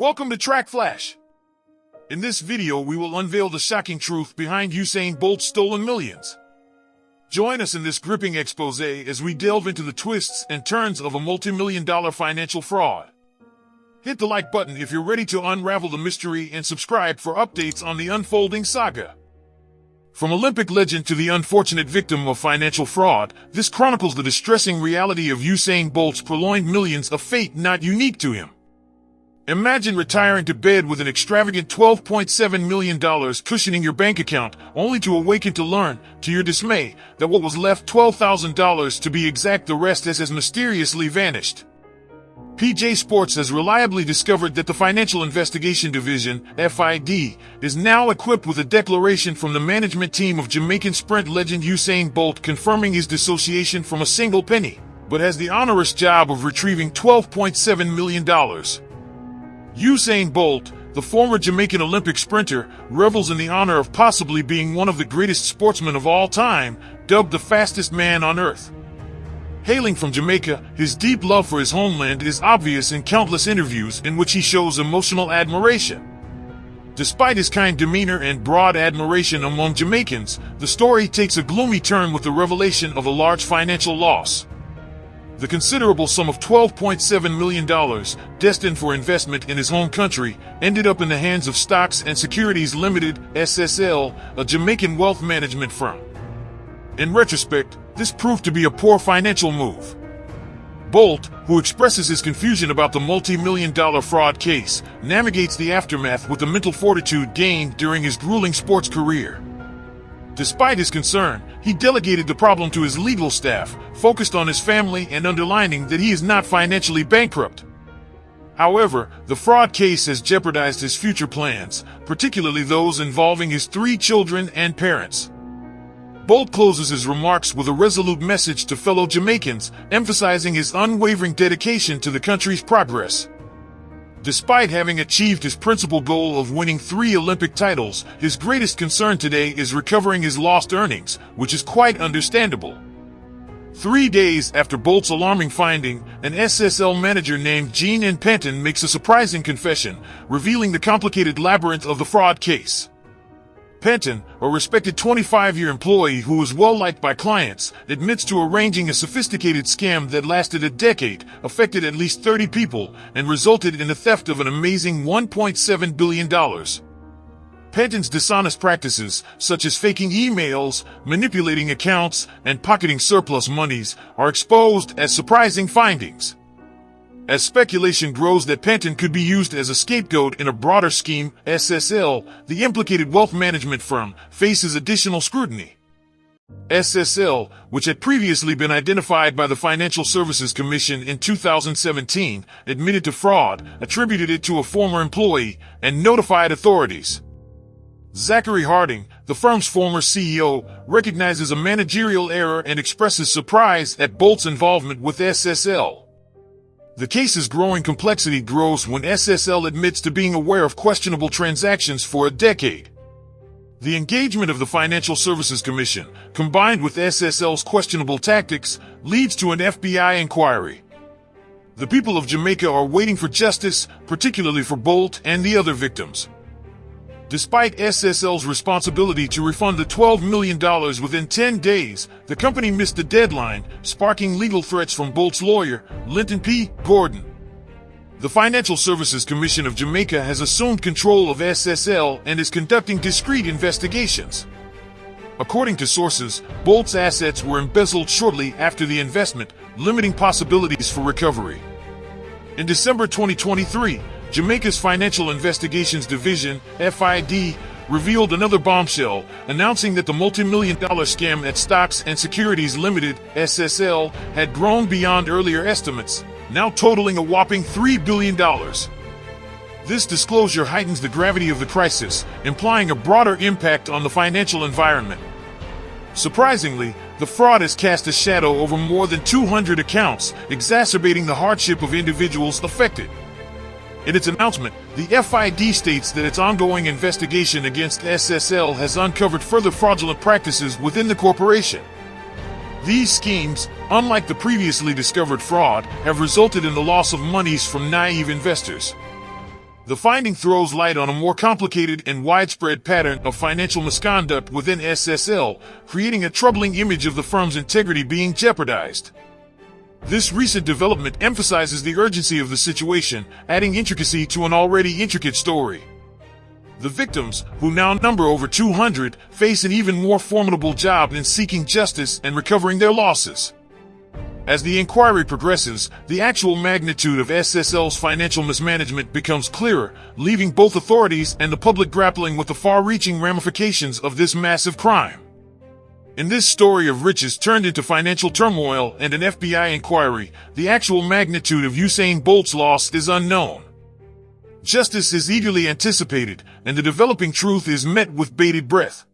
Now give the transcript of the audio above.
Welcome to Track Flash. In this video, we will unveil the shocking truth behind Usain Bolt's stolen millions. Join us in this gripping expose as we delve into the twists and turns of a multi-million-dollar financial fraud. Hit the like button if you're ready to unravel the mystery and subscribe for updates on the unfolding saga. From Olympic legend to the unfortunate victim of financial fraud, this chronicles the distressing reality of Usain Bolt's purloined millions, a fate not unique to him. Imagine retiring to bed with an extravagant $12.7 million cushioning your bank account, only to awaken to learn, to your dismay, that what was left, $12,000 to be exact, the rest has mysteriously vanished. PJ Sports has reliably discovered that the Financial Investigation Division, FID, is now equipped with a declaration from the management team of Jamaican sprint legend Usain Bolt confirming his dissociation from a single penny, but has the onerous job of retrieving $12.7 million. Usain Bolt, the former Jamaican Olympic sprinter, revels in the honor of possibly being one of the greatest sportsmen of all time, dubbed the fastest man on earth. Hailing from Jamaica, his deep love for his homeland is obvious in countless interviews in which he shows emotional admiration. Despite his kind demeanor and broad admiration among Jamaicans, the story takes a gloomy turn with the revelation of a large financial loss. The considerable sum of $12.7 million, destined for investment in his home country, ended up in the hands of Stocks and Securities Limited, SSL, a Jamaican wealth management firm. In retrospect, this proved to be a poor financial move. Bolt, who expresses his confusion about the multi-million-dollar fraud case, navigates the aftermath with the mental fortitude gained during his grueling sports career. Despite his concern, he delegated the problem to his legal staff, focused on his family and underlining that he is not financially bankrupt. However, the fraud case has jeopardized his future plans, particularly those involving his 3 children and parents. Bolt closes his remarks with a resolute message to fellow Jamaicans, emphasizing his unwavering dedication to the country's progress. Despite having achieved his principal goal of winning 3 Olympic titles, his greatest concern today is recovering his lost earnings, which is quite understandable. 3 days after Bolt's alarming finding, an SSL manager named Jean Penton makes a surprising confession, revealing the complicated labyrinth of the fraud case. Penton, a respected 25-year employee who was well-liked by clients, admits to arranging a sophisticated scam that lasted a decade, affected at least 30 people, and resulted in the theft of an amazing $1.7 billion. Penton's dishonest practices, such as faking emails, manipulating accounts, and pocketing surplus monies, are exposed as surprising findings. As speculation grows that Penton could be used as a scapegoat in a broader scheme, SSL, the implicated wealth management firm, faces additional scrutiny. SSL, which had previously been identified by the Financial Services Commission in 2017, admitted to fraud, attributed it to a former employee, and notified authorities. Zachary Harding, the firm's former CEO, recognizes a managerial error and expresses surprise at Bolt's involvement with SSL. The case's growing complexity grows when SSL admits to being aware of questionable transactions for a decade. The engagement of the Financial Services Commission, combined with SSL's questionable tactics, leads to an FBI inquiry. The people of Jamaica are waiting for justice, particularly for Bolt and the other victims. Despite SSL's responsibility to refund the $12 million within 10 days, the company missed the deadline, sparking legal threats from Bolt's lawyer, Linton P. Gordon. The Financial Services Commission of Jamaica has assumed control of SSL and is conducting discreet investigations. According to sources, Bolt's assets were embezzled shortly after the investment, limiting possibilities for recovery. In December 2023, Jamaica's Financial Investigations Division, FID, revealed another bombshell, announcing that the multi-million-dollar scam at Stocks and Securities Limited, SSL, had grown beyond earlier estimates, now totaling a whopping $3 billion. This disclosure heightens the gravity of the crisis, implying a broader impact on the financial environment. Surprisingly, the fraud has cast a shadow over more than 200 accounts, exacerbating the hardship of individuals affected. In its announcement, the FID states that its ongoing investigation against SSL has uncovered further fraudulent practices within the corporation. These schemes, unlike the previously discovered fraud, have resulted in the loss of monies from naive investors. The finding throws light on a more complicated and widespread pattern of financial misconduct within SSL, creating a troubling image of the firm's integrity being jeopardized. This recent development emphasizes the urgency of the situation, adding intricacy to an already intricate story. The victims, who now number over 200, face an even more formidable job in seeking justice and recovering their losses. As the inquiry progresses, the actual magnitude of SSL's financial mismanagement becomes clearer, leaving both authorities and the public grappling with the far-reaching ramifications of this massive crime. In this story of riches turned into financial turmoil and an FBI inquiry, the actual magnitude of Usain Bolt's loss is unknown. Justice is eagerly anticipated, and the developing truth is met with bated breath.